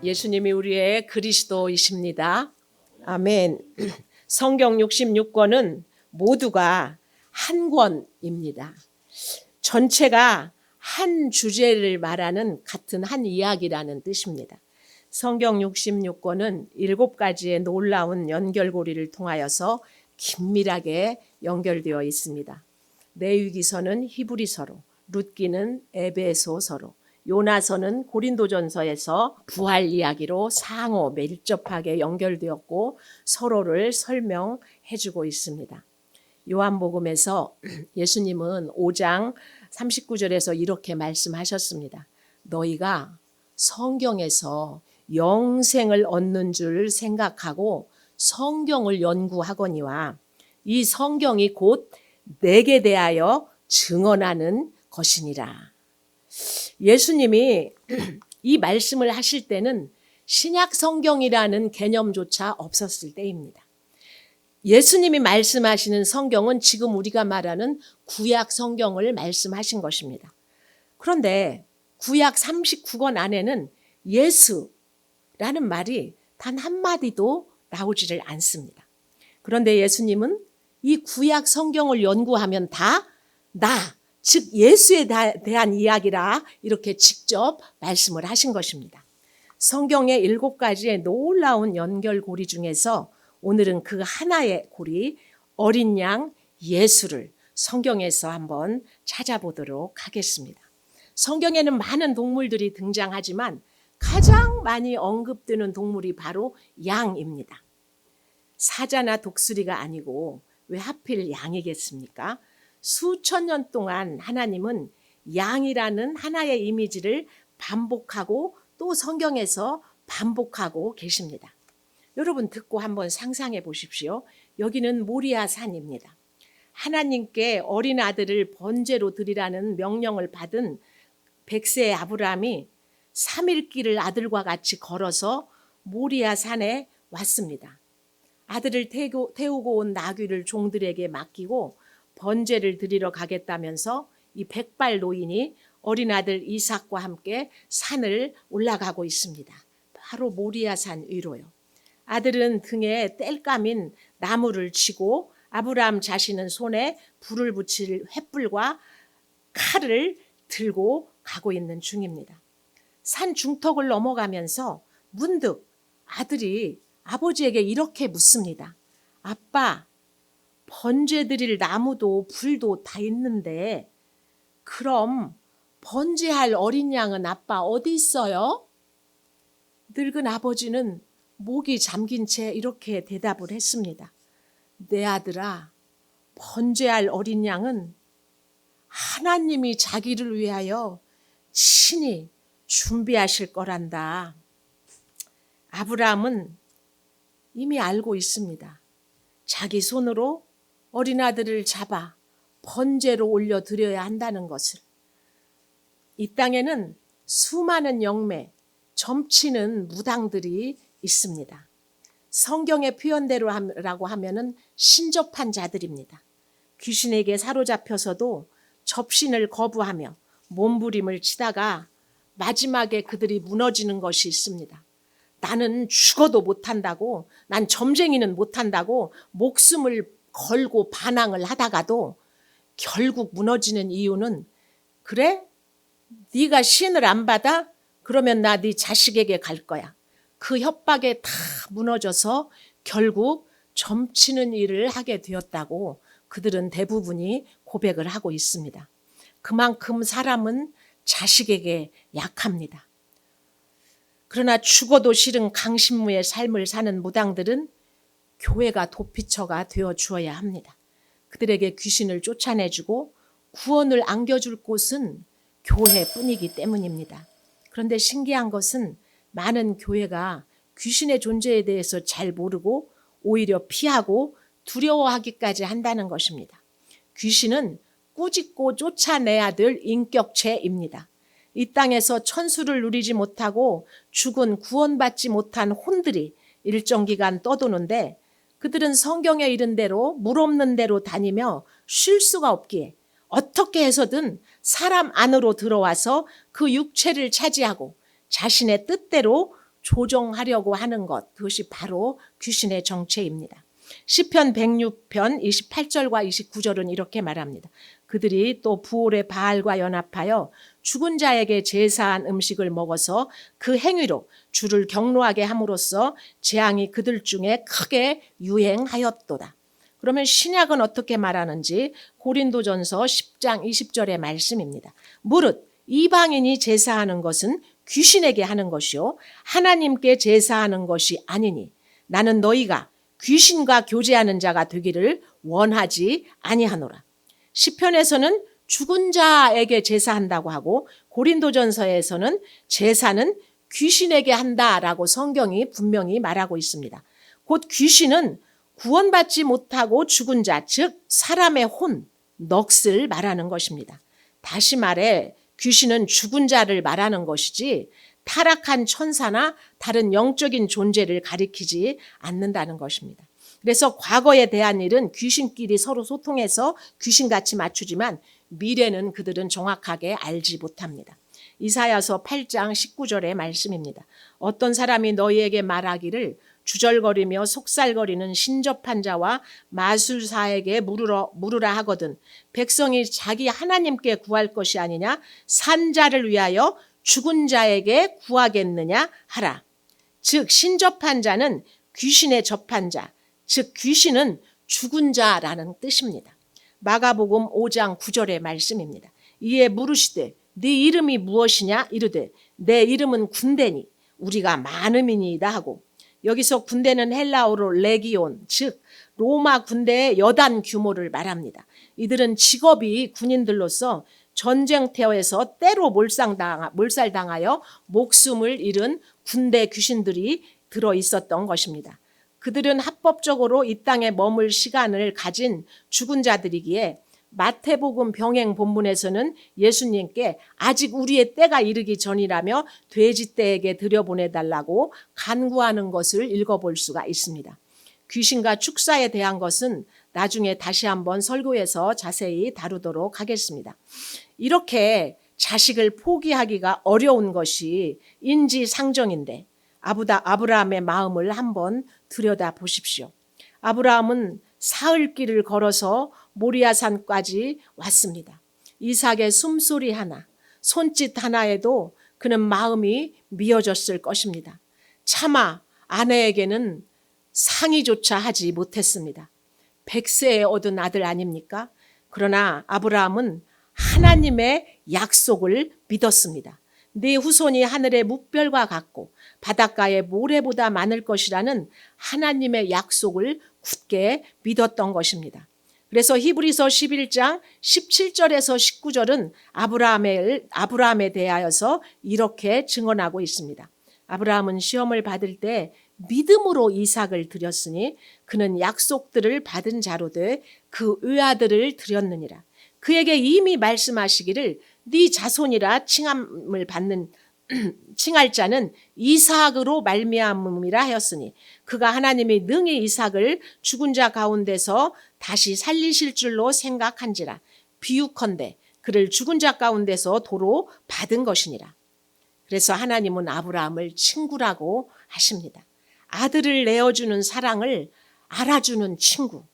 예수님이 우리의 그리스도이십니다. 아멘. 성경 66권은 모두가 한 권입니다. 전체가 한 주제를 말하는 같은 한 이야기라는 뜻입니다. 성경 66권은 7가지의 놀라운 연결고리를 통하여서 긴밀하게 연결되어 있습니다. 레위기서는 히브리서로, 룻기는 에베소서로, 요나서는 고린도전서에서 부활 이야기로 상호 밀접하게 연결되었고 서로를 설명해주고 있습니다. 요한복음에서 예수님은 5장 39절에서 이렇게 말씀하셨습니다. 너희가 성경에서 영생을 얻는 줄 생각하고 성경을 연구하거니와 이 성경이 곧 내게 대하여 증언하는 것이니라. 예수님이 이 말씀을 하실 때는 신약 성경이라는 개념조차 없었을 때입니다. 예수님이 말씀하시는 성경은 지금 우리가 말하는 구약 성경을 말씀하신 것입니다. 그런데 구약 39권 안에는 예수라는 말이 단 한마디도 나오지를 않습니다. 그런데 예수님은 이 구약 성경을 연구하면 다 즉 예수에 대한 이야기라 이렇게 직접 말씀을 하신 것입니다. 성경의 7가지의 놀라운 연결고리 중에서 오늘은 그 하나의 고리, 어린 양 예수를 성경에서 한번 찾아보도록 하겠습니다. 성경에는 많은 동물들이 등장하지만 가장 많이 언급되는 동물이 바로 양입니다. 사자나 독수리가 아니고 왜 하필 양이겠습니까? 수천 년 동안 하나님은 양이라는 하나의 이미지를 반복하고 또 성경에서 반복하고 계십니다. 여러분 듣고 한번 상상해 보십시오. 여기는 모리아 산입니다. 하나님께 어린 아들을 번제로 드리라는 명령을 받은 100세의 아브라함이 3일 길을 아들과 같이 걸어서 모리아 산에 왔습니다. 아들을 태우고 온 나귀를 종들에게 맡기고 번제를 드리러 가겠다면서 이 백발 노인이 어린 아들 이삭과 함께 산을 올라가고 있습니다. 바로 모리아 산 위로요. 아들은 등에 땔감인 나무를 쥐고 아브라함 자신은 손에 불을 붙일 횃불과 칼을 들고 가고 있는 중입니다. 산 중턱을 넘어가면서 문득 아들이 아버지에게 이렇게 묻습니다. 아빠, 번제 드릴 나무도 불도 다 있는데 그럼 번제할 어린 양은 아빠 어디 있어요? 늙은 아버지는 목이 잠긴 채 이렇게 대답을 했습니다. 내 아들아, 번제할 어린 양은 하나님이 자기를 위하여 친히 준비하실 거란다. 아브라함은 이미 알고 있습니다. 자기 손으로 어린 아들을 잡아 번제로 올려드려야 한다는 것을. 이 땅에는 수많은 영매, 점치는 무당들이 있습니다. 성경의 표현대로라고 하면은 신접한 자들입니다. 귀신에게 사로잡혀서도 접신을 거부하며 몸부림을 치다가 마지막에 그들이 무너지는 것이 있습니다. 나는 죽어도 못한다고, 난 점쟁이는 못한다고 목숨을 걸고 반항을 하다가도 결국 무너지는 이유는 그래? 네가 신을 안 받아? 그러면 나 네 자식에게 갈 거야. 그 협박에 다 무너져서 결국 점치는 일을 하게 되었다고 그들은 대부분이 고백을 하고 있습니다. 그만큼 사람은 자식에게 약합니다. 그러나 죽어도 싫은 강신무의 삶을 사는 무당들은 교회가 도피처가 되어 주어야 합니다. 그들에게 귀신을 쫓아내주고 구원을 안겨줄 곳은 교회뿐이기 때문입니다. 그런데 신기한 것은 많은 교회가 귀신의 존재에 대해서 잘 모르고 오히려 피하고 두려워하기까지 한다는 것입니다. 귀신은 꾸짖고 쫓아내야 될 인격체입니다. 이 땅에서 천수를 누리지 못하고 죽은 구원받지 못한 혼들이 일정 기간 떠도는데 그들은 성경에 이른 대로 물 없는 대로 다니며 쉴 수가 없기에 어떻게 해서든 사람 안으로 들어와서 그 육체를 차지하고 자신의 뜻대로 조종하려고 하는 것, 그것이 바로 귀신의 정체입니다. 시편 106편 28절과 29절은 이렇게 말합니다. 그들이 또 부올의 바알과 연합하여 죽은 자에게 제사한 음식을 먹어서 그 행위로 주를 경노하게 함으로써 재앙이 그들 중에 크게 유행하였도다. 그러면 신약은 어떻게 말하는지 고린도전서 10장 20절의 말씀입니다. 무릇 이방인이 제사하는 것은 귀신에게 하는 것이요 하나님께 제사하는 것이 아니니 나는 너희가 귀신과 교제하는 자가 되기를 원하지 아니하노라. 시편에서는 죽은 자에게 제사한다고 하고 고린도전서에서는 제사는 귀신에게 한다라고 성경이 분명히 말하고 있습니다. 곧 귀신은 구원받지 못하고 죽은 자, 즉 사람의 혼, 넋을 말하는 것입니다. 다시 말해 귀신은 죽은 자를 말하는 것이지 타락한 천사나 다른 영적인 존재를 가리키지 않는다는 것입니다. 그래서 과거에 대한 일은 귀신끼리 서로 소통해서 귀신같이 맞추지만 미래는 그들은 정확하게 알지 못합니다. 이사야서 8장 19절의 말씀입니다. 어떤 사람이 너희에게 말하기를 주절거리며 속살거리는 신접한 자와 마술사에게 물으라 하거든 백성이 자기 하나님께 구할 것이 아니냐 산 자를 위하여 죽은 자에게 구하겠느냐 하라. 즉 신접한 자는 귀신에 접한 자, 즉 귀신은 죽은 자라는 뜻입니다. 마가복음 5장 9절의 말씀입니다. 이에 물으시되 네 이름이 무엇이냐 이르되 내 이름은 군대니 우리가 많음이니이다 하고 여기서 군대는 헬라어로 레기온, 즉 로마 군대의 여단 규모를 말합니다. 이들은 직업이 군인들로서 전쟁터에서 때로 몰살당하여 목숨을 잃은 군대 귀신들이 들어 있었던 것입니다. 그들은 합법적으로 이 땅에 머물 시간을 가진 죽은 자들이기에 마태복음 병행 본문에서는 예수님께 아직 우리의 때가 이르기 전이라며 돼지떼에게 들여보내달라고 간구하는 것을 읽어볼 수가 있습니다. 귀신과 축사에 대한 것은 나중에 다시 한번 설교에서 자세히 다루도록 하겠습니다. 이렇게 자식을 포기하기가 어려운 것이 인지상정인데 아브라함의 마음을 한번 들여다보십시오. 아브라함은 사흘길을 걸어서 모리아산까지 왔습니다. 이삭의 숨소리 하나, 손짓 하나에도 그는 마음이 미어졌을 것입니다. 차마 아내에게는 상의조차 하지 못했습니다. 100세에 얻은 아들 아닙니까? 그러나 아브라함은 하나님의 약속을 믿었습니다. 네 후손이 하늘의 묵별과 같고 바닷가의 모래보다 많을 것이라는 하나님의 약속을 굳게 믿었던 것입니다. 그래서 히브리서 11장 17절에서 19절은 아브라함에 대하여서 이렇게 증언하고 있습니다. 아브라함은 시험을 받을 때 믿음으로 이삭을 드렸으니 그는 약속들을 받은 자로 돼 그 의아들을 드렸느니라. 그에게 이미 말씀하시기를 네 자손이라 칭함을 받는 칭할 자는 이삭으로 말미암음이라 하였으니 그가 하나님이 능히 이삭을 죽은 자 가운데서 다시 살리실 줄로 생각한지라. 비유컨대 그를 죽은 자 가운데서 도로 받은 것이니라. 그래서 하나님은 아브라함을 친구라고 하십니다. 아들을 내어주는 사랑을 알아주는 친구.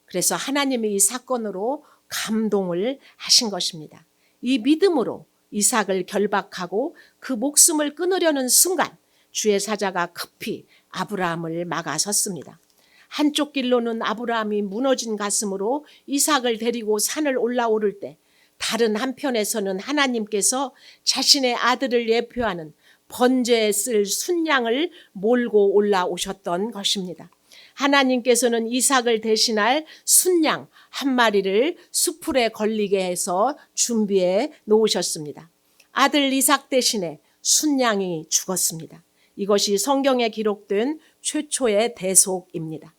그래서 하나님이 이 사건으로 감동을 하신 것입니다. 이 믿음으로 이삭을 결박하고 그 목숨을 끊으려는 순간 주의 사자가 급히 아브라함을 막아섰습니다. 한쪽 길로는 아브라함이 무너진 가슴으로 이삭을 데리고 산을 올라오를 때 다른 한편에서는 하나님께서 자신의 아들을 예표하는 번제에 쓸 순양을 몰고 올라오셨던 것입니다. 하나님께서는 이삭을 대신할 순양 한 마리를 수풀에 걸리게 해서 준비해 놓으셨습니다. 아들 이삭 대신에 순양이 죽었습니다. 이것이 성경에 기록된 최초의 대속입니다.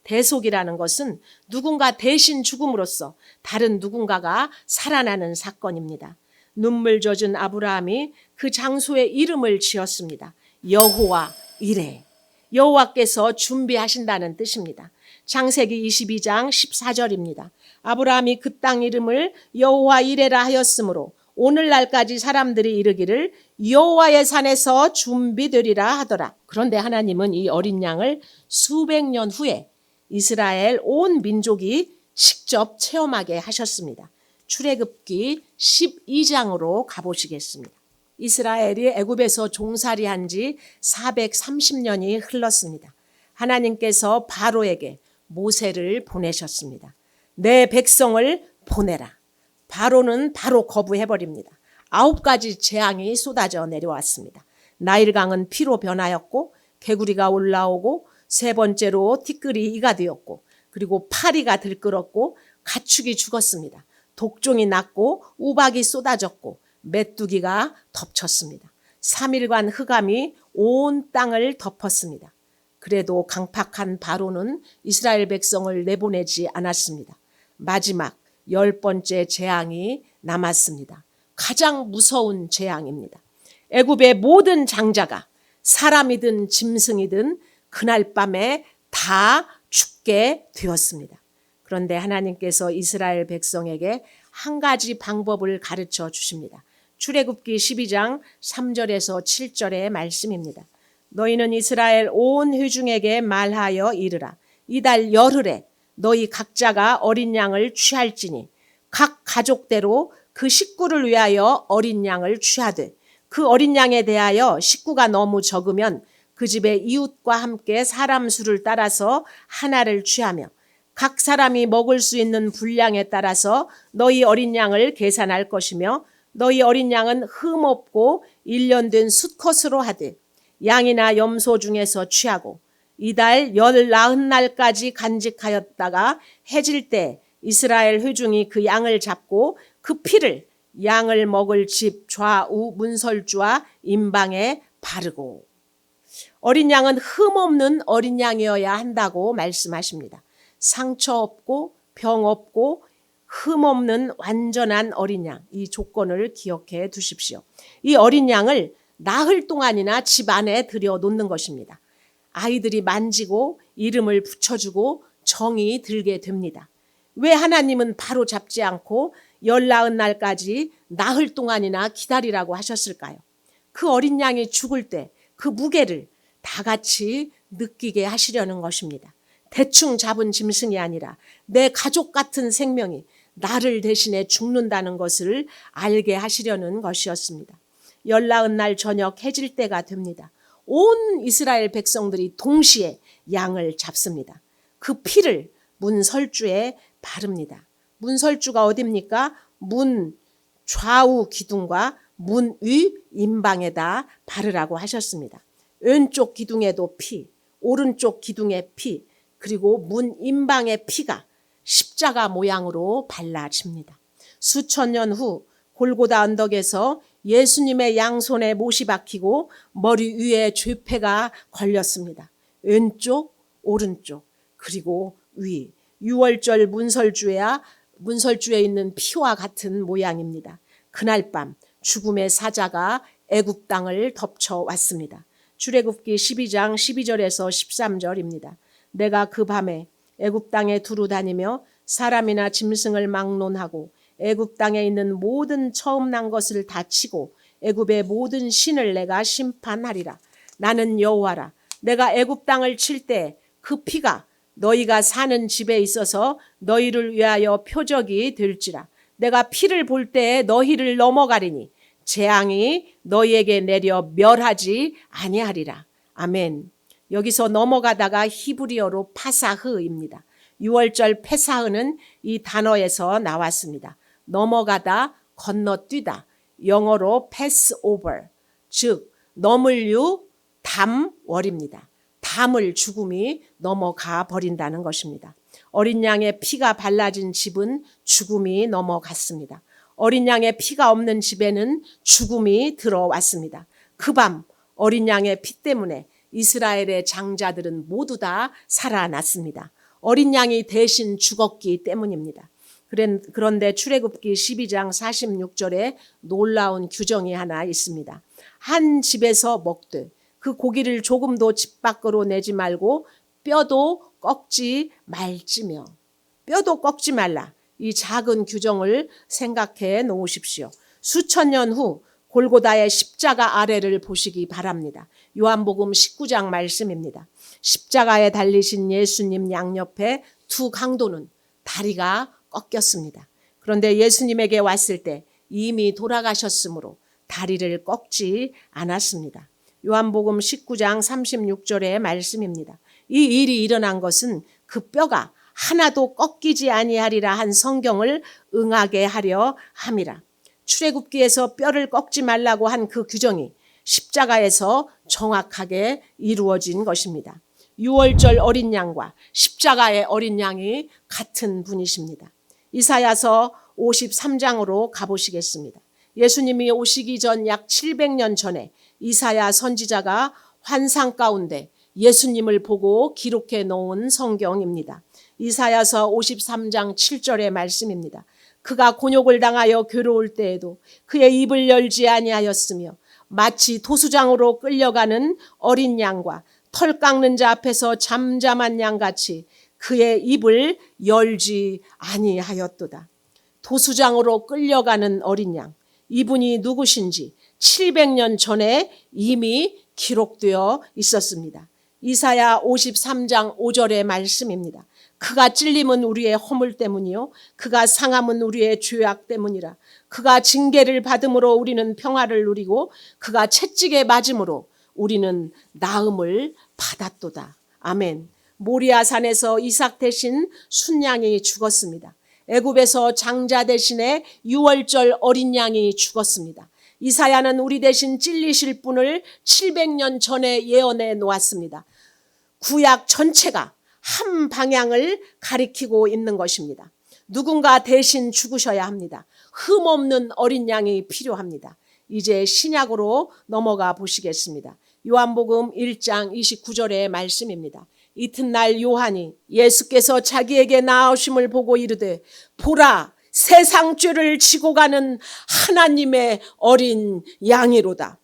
대속이라는 것은 누군가 대신 죽음으로써 다른 누군가가 살아나는 사건입니다. 눈물 젖은 아브라함이 그 장소에 이름을 지었습니다. 여호와 이레. 여호와께서 준비하신다는 뜻입니다. 창세기 22장 14절입니다. 아브라함이 그 땅 이름을 여호와 이레라 하였으므로 오늘날까지 사람들이 이르기를 여호와의 산에서 준비되리라 하더라. 그런데 하나님은 이 어린 양을 수백 년 후에 이스라엘 온 민족이 직접 체험하게 하셨습니다. 출애굽기 12장으로 가보시겠습니다. 이스라엘이 애굽에서 종살이한 지 430년이 흘렀습니다. 하나님께서 바로에게 모세를 보내셨습니다. 내 백성을 보내라. 바로는 바로 거부해버립니다. 9가지 재앙이 쏟아져 내려왔습니다. 나일강은 피로 변하였고, 개구리가 올라오고, 세 번째로 티끌이 이가 되었고, 그리고 파리가 들끓었고, 가축이 죽었습니다. 독종이 났고, 우박이 쏟아졌고, 메뚜기가 덮쳤습니다. 3일간 흑암이 온 땅을 덮었습니다. 그래도 강팍한 바로는 이스라엘 백성을 내보내지 않았습니다. 마지막 10번째 재앙이 남았습니다. 가장 무서운 재앙입니다. 애굽의 모든 장자가 사람이든 짐승이든 그날 밤에 다 죽게 되었습니다. 그런데 하나님께서 이스라엘 백성에게 한 가지 방법을 가르쳐 주십니다. 출애굽기 12장 3절에서 7절의 말씀입니다. 너희는 이스라엘 온 회중에게 말하여 이르라. 이달 열흘에 너희 각자가 어린 양을 취할지니 각 가족대로 그 식구를 위하여 어린 양을 취하되 그 어린 양에 대하여 식구가 너무 적으면 그 집의 이웃과 함께 사람 수를 따라서 하나를 취하며 각 사람이 먹을 수 있는 분량에 따라서 너희 어린 양을 계산할 것이며 너희 어린 양은 흠없고 1년 된 수컷으로 하되 양이나 염소 중에서 취하고 이달 40날까지 간직하였다가 해질 때 이스라엘 회중이 그 양을 잡고 그 피를 양을 먹을 집 좌우 문설주와 임방에 바르고. 어린 양은 흠없는 어린 양이어야 한다고 말씀하십니다. 상처 없고 병 없고 흠 없는 완전한 어린 양, 이 조건을 기억해 두십시오. 이 어린 양을 나흘 동안이나 집 안에 들여놓는 것입니다. 아이들이 만지고 이름을 붙여주고 정이 들게 됩니다. 왜 하나님은 바로 잡지 않고 40날까지 나흘 동안이나 기다리라고 하셨을까요? 그 어린 양이 죽을 때 그 무게를 다 같이 느끼게 하시려는 것입니다. 대충 잡은 짐승이 아니라 내 가족 같은 생명이 나를 대신해 죽는다는 것을 알게 하시려는 것이었습니다. 40날 저녁 해질 때가 됩니다. 온 이스라엘 백성들이 동시에 양을 잡습니다. 그 피를 문설주에 바릅니다. 문설주가 어디입니까? 문 좌우 기둥과 문 위 임방에다 바르라고 하셨습니다. 왼쪽 기둥에도 피, 오른쪽 기둥에 피, 그리고 문 임방의 피가 십자가 모양으로 발라집니다. 수천 년 후 골고다 언덕에서 예수님의 양손에 못이 박히고 머리 위에 죄패가 걸렸습니다. 왼쪽, 오른쪽, 그리고 위. 6월절 문설주에 있는 피와 같은 모양입니다. 그날 밤 죽음의 사자가 애굽 땅을 덮쳐왔습니다. 출애굽기 12장 12절에서 13절입니다. 내가 그 밤에 애굽 땅에 두루 다니며 사람이나 짐승을 막론하고 애굽 땅에 있는 모든 처음 난 것을 다 치고 애굽의 모든 신을 내가 심판하리라. 나는 여호와라. 내가 애굽 땅을 칠 때 그 피가 너희가 사는 집에 있어서 너희를 위하여 표적이 될지라. 내가 피를 볼 때에 너희를 넘어가리니 재앙이 너희에게 내려 멸하지 아니하리라. 아멘. 여기서 넘어가다가 히브리어로 파사흐입니다. 6월절 페사흐는 이 단어에서 나왔습니다. 넘어가다, 건너뛰다. 영어로 pass over, 즉 넘을류 담월입니다. 담을 죽음이 넘어가 버린다는 것입니다. 어린 양의 피가 발라진 집은 죽음이 넘어갔습니다. 어린 양의 피가 없는 집에는 죽음이 들어왔습니다. 그 밤 어린 양의 피 때문에 이스라엘의 장자들은 모두 다 살아났습니다. 어린 양이 대신 죽었기 때문입니다. 그런데 출애굽기 12장 46절에 놀라운 규정이 하나 있습니다. 한 집에서 먹되 그 고기를 조금도 집 밖으로 내지 말고 뼈도 꺾지 말지며. 뼈도 꺾지 말라. 이 작은 규정을 생각해 놓으십시오. 수천 년 후 골고다의 십자가 아래를 보시기 바랍니다. 요한복음 19장 말씀입니다. 십자가에 달리신 예수님 양옆에 두 강도는 다리가 꺾였습니다. 그런데 예수님에게 왔을 때 이미 돌아가셨으므로 다리를 꺾지 않았습니다. 요한복음 19장 36절의 말씀입니다. 이 일이 일어난 것은 그 뼈가 하나도 꺾이지 아니하리라 한 성경을 응하게 하려 함이라. 출애굽기에서 뼈를 꺾지 말라고 한 그 규정이 십자가에서 정확하게 이루어진 것입니다. 유월절 어린 양과 십자가의 어린 양이 같은 분이십니다. 이사야서 53장으로 가보시겠습니다. 예수님이 오시기 전 약 700년 전에 이사야 선지자가 환상 가운데 예수님을 보고 기록해 놓은 성경입니다. 이사야서 53장 7절의 말씀입니다. 그가 곤욕을 당하여 괴로울 때에도 그의 입을 열지 아니하였으며 마치 도수장으로 끌려가는 어린 양과 털 깎는 자 앞에서 잠잠한 양같이 그의 입을 열지 아니하였도다. 도수장으로 끌려가는 어린 양, 이분이 누구신지 700년 전에 이미 기록되어 있었습니다. 이사야 53장 5절의 말씀입니다. 그가 찔림은 우리의 허물 때문이요 그가 상함은 우리의 죄악 때문이라. 그가 징계를 받음으로 우리는 평화를 누리고 그가 채찍에 맞음으로 우리는 나음을 받았도다. 아멘. 모리아 산에서 이삭 대신 순양이 죽었습니다. 애굽에서 장자 대신에 유월절 어린 양이 죽었습니다. 이사야는 우리 대신 찔리실 분을 700년 전에 예언해 놓았습니다. 구약 전체가 한 방향을 가리키고 있는 것입니다. 누군가 대신 죽으셔야 합니다. 흠없는 어린 양이 필요합니다. 이제 신약으로 넘어가 보시겠습니다. 요한복음 1장 29절의 말씀입니다. 이튿날 요한이 예수께서 자기에게 나오심을 보고 이르되 보라 세상 죄를 지고 가는 하나님의 어린 양이로다.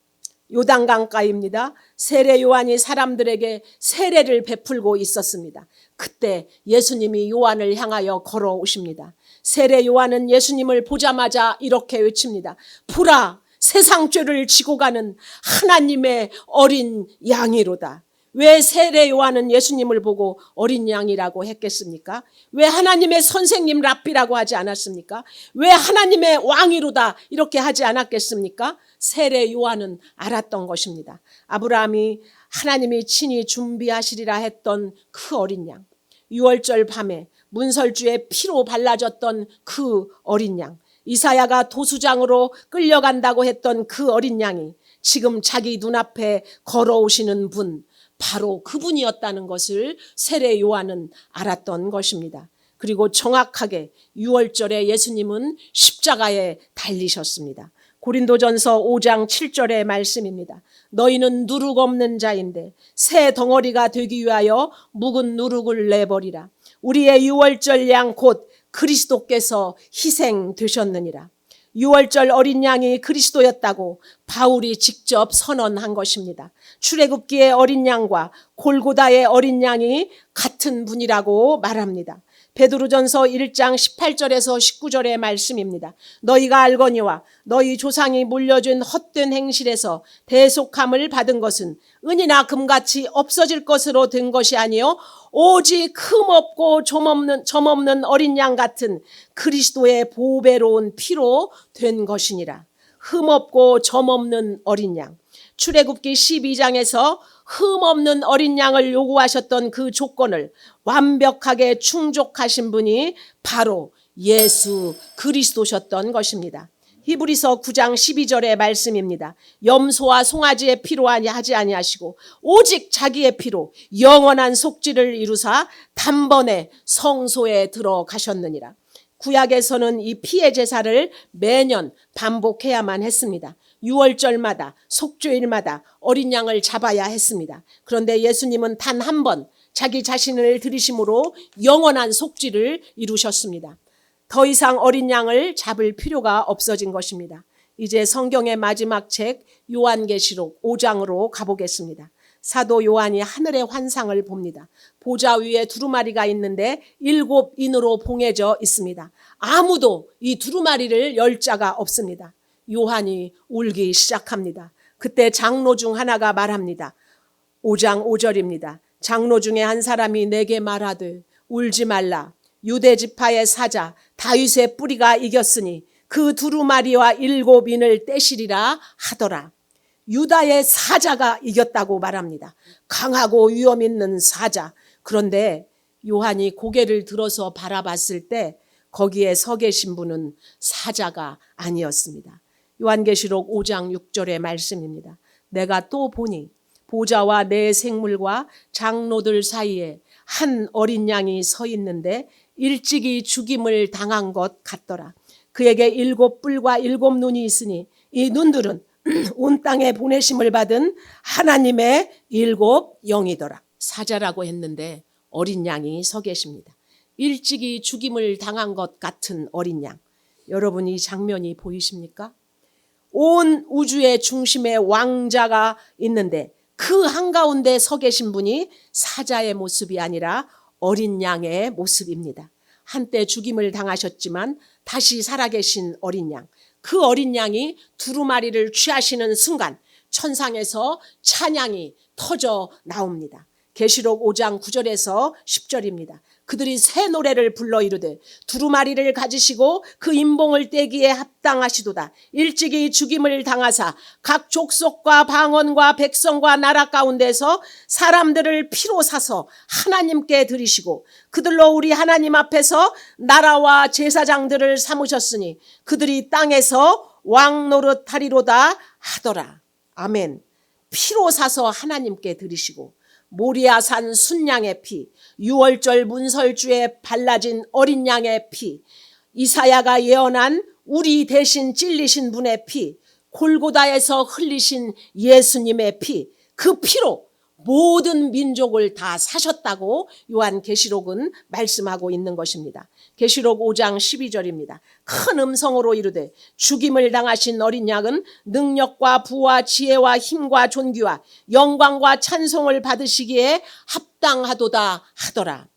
요단강가입니다. 세례 요한이 사람들에게 세례를 베풀고 있었습니다. 그때 예수님이 요한을 향하여 걸어오십니다. 세례 요한은 예수님을 보자마자 이렇게 외칩니다. 보라 세상 죄를 지고 가는 하나님의 어린 양이로다. 왜 세례 요한은 예수님을 보고 어린 양이라고 했겠습니까? 왜 하나님의 선생님 랍비라고 하지 않았습니까? 왜 하나님의 왕이로다 이렇게 하지 않았겠습니까? 세례 요한은 알았던 것입니다. 아브라함이 하나님이 친히 준비하시리라 했던 그 어린 양, 유월절 밤에 문설주에 피로 발라졌던 그 어린 양, 이사야가 도수장으로 끌려간다고 했던 그 어린 양이 지금 자기 눈앞에 걸어오시는 분, 바로 그분이었다는 것을 세례 요한은 알았던 것입니다. 그리고 정확하게 유월절에 예수님은 십자가에 달리셨습니다. 고린도전서 5장 7절의 말씀입니다. 너희는 누룩 없는 자인데 새 덩어리가 되기 위하여 묵은 누룩을 내버리라. 우리의 유월절 양 곧 그리스도께서 희생되셨느니라. 유월절 어린 양이 그리스도였다고 바울이 직접 선언한 것입니다. 출애굽기의 어린 양과 골고다의 어린 양이 같은 분이라고 말합니다. 베드로전서 1장 18절에서 19절의 말씀입니다. 너희가 알거니와 너희 조상이 물려준 헛된 행실에서 대속함을 받은 것은 은이나 금같이 없어질 것으로 된 것이 아니요 오직 흠없고 점없는 어린 양 같은 그리스도의 보배로운 피로 된 것이니라. 흠없고 점없는 어린 양. 출애굽기 12장에서 흠없는 어린 양을 요구하셨던 그 조건을 완벽하게 충족하신 분이 바로 예수 그리스도셨던 것입니다. 히브리서 9장 12절의 말씀입니다. 염소와 송아지의 피로 하지 아니하시고 오직 자기의 피로 영원한 속죄를 이루사 단번에 성소에 들어가셨느니라. 구약에서는 이 피의 제사를 매년 반복해야만 했습니다. 유월절마다 속죄일마다 어린 양을 잡아야 했습니다. 그런데 예수님은 단 한 번 자기 자신을 들이심으로 영원한 속죄를 이루셨습니다. 더 이상 어린 양을 잡을 필요가 없어진 것입니다. 이제 성경의 마지막 책 요한계시록 5장으로 가보겠습니다. 사도 요한이 하늘의 환상을 봅니다. 보좌 위에 두루마리가 있는데 7인으로 봉해져 있습니다. 아무도 이 두루마리를 열 자가 없습니다. 요한이 울기 시작합니다. 그때 장로 중 하나가 말합니다. 5장 5절입니다. 장로 중에 한 사람이 내게 말하되 울지 말라. 유대 지파의 사자 다윗의 뿌리가 이겼으니 그 두루마리와 7인을 떼시리라 하더라. 유다의 사자가 이겼다고 말합니다. 강하고 위험 있는 사자. 그런데 요한이 고개를 들어서 바라봤을 때 거기에 서 계신 분은 사자가 아니었습니다. 요한계시록 5장 6절의 말씀입니다. 내가 또 보니 보좌와 네 생물과 장로들 사이에 한 어린 양이 서 있는데 일찍이 죽임을 당한 것 같더라. 그에게 7뿔과 7눈이 있으니 이 눈들은 온 땅에 보내심을 받은 하나님의 7 영이더라. 사자라고 했는데 어린 양이 서 계십니다. 일찍이 죽임을 당한 것 같은 어린 양. 여러분 이 장면이 보이십니까? 온 우주의 중심에 왕자가 있는데 그 한가운데 서 계신 분이 사자의 모습이 아니라 어린 양의 모습입니다. 한때 죽임을 당하셨지만 다시 살아계신 어린 양. 그 어린 양이 두루마리를 취하시는 순간 천상에서 찬양이 터져 나옵니다. 계시록 5장 9절에서 10절입니다. 그들이 새 노래를 불러 이르되 두루마리를 가지시고 그 임봉을 떼기에 합당하시도다. 일찍이 죽임을 당하사 각 족속과 방언과 백성과 나라 가운데서 사람들을 피로 사서 하나님께 드리시고 그들로 우리 하나님 앞에서 나라와 제사장들을 삼으셨으니 그들이 땅에서 왕 노릇하리로다 하더라. 아멘. 피로 사서 하나님께 드리시고 모리아산 순양의 피, 6월절 문설주에 발라진 어린 양의 피, 이사야가 예언한 우리 대신 찔리신 분의 피, 골고다에서 흘리신 예수님의 피, 그 피로 모든 민족을 다 사셨다고 요한계시록은 말씀하고 있는 것입니다. 계시록 5장 12절입니다. 큰 음성으로 이르되 죽임을 당하신 어린 양은 능력과 부와 지혜와 힘과 존귀와 영광과 찬송을 받으시기에 합당하도다 하더라.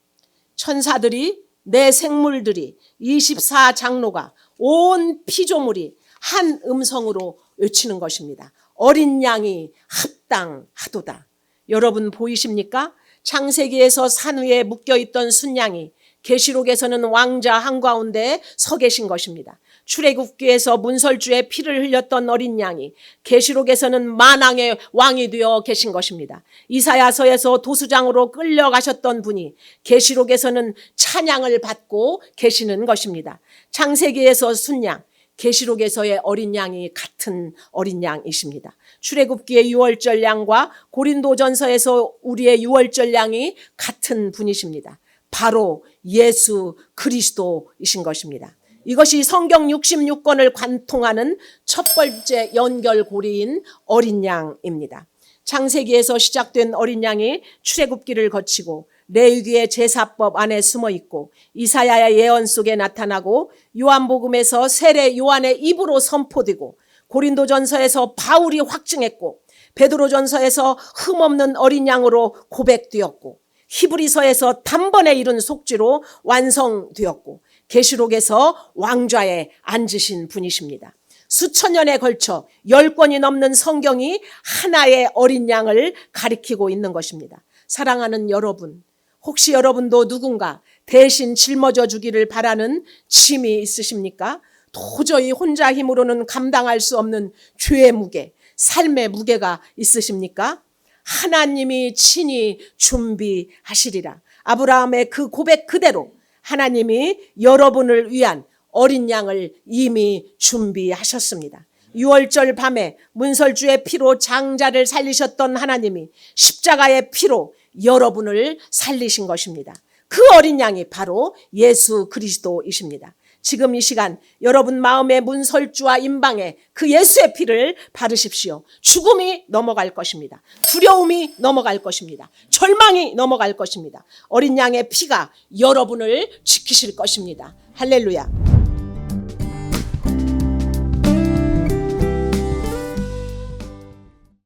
천사들이 네 생물들이 24장로가 온 피조물이 한 음성으로 외치는 것입니다. 어린 양이 합당하도다. 여러분 보이십니까? 창세기에서 산 위에 묶여있던 순양이 계시록에서는 왕자 한가운데 서 계신 것입니다. 출애굽기에서 문설주에 피를 흘렸던 어린 양이 계시록에서는 만왕의 왕이 되어 계신 것입니다. 이사야서에서 도수장으로 끌려가셨던 분이 계시록에서는 찬양을 받고 계시는 것입니다. 창세기에서 순양, 계시록에서의 어린 양이 같은 어린 양이십니다. 출애굽기의 6월절 양과 고린도전서에서 우리의 6월절 양이 같은 분이십니다. 바로 예수 그리스도이신 것입니다. 이것이 성경 66권을 관통하는 첫 번째 연결고리인 어린 양입니다. 창세기에서 시작된 어린 양이 출애굽기를 거치고 레위기의 제사법 안에 숨어 있고 이사야의 예언 속에 나타나고 요한복음에서 세례 요한의 입으로 선포되고 고린도전서에서 바울이 확증했고 베드로전서에서 흠없는 어린 양으로 고백되었고 히브리서에서 단번에 이룬 속죄로 완성되었고 계시록에서 왕좌에 앉으신 분이십니다. 수천 년에 걸쳐 10권이 넘는 성경이 하나의 어린 양을 가리키고 있는 것입니다. 사랑하는 여러분, 혹시 여러분도 누군가 대신 짊어져 주기를 바라는 짐이 있으십니까? 도저히 혼자 힘으로는 감당할 수 없는 죄의 무게, 삶의 무게가 있으십니까? 하나님이 친히 준비하시리라. 아브라함의 그 고백 그대로 하나님이 여러분을 위한 어린 양을 이미 준비하셨습니다. 6월절 밤에 문설주의 피로 장자를 살리셨던 하나님이 십자가의 피로 여러분을 살리신 것입니다. 그 어린 양이 바로 예수 그리스도이십니다. 지금 이 시간 여러분 마음의 문설주와 임방에 그 예수의 피를 바르십시오. 죽음이 넘어갈 것입니다. 두려움이 넘어갈 것입니다. 절망이 넘어갈 것입니다. 어린 양의 피가 여러분을 지키실 것입니다. 할렐루야.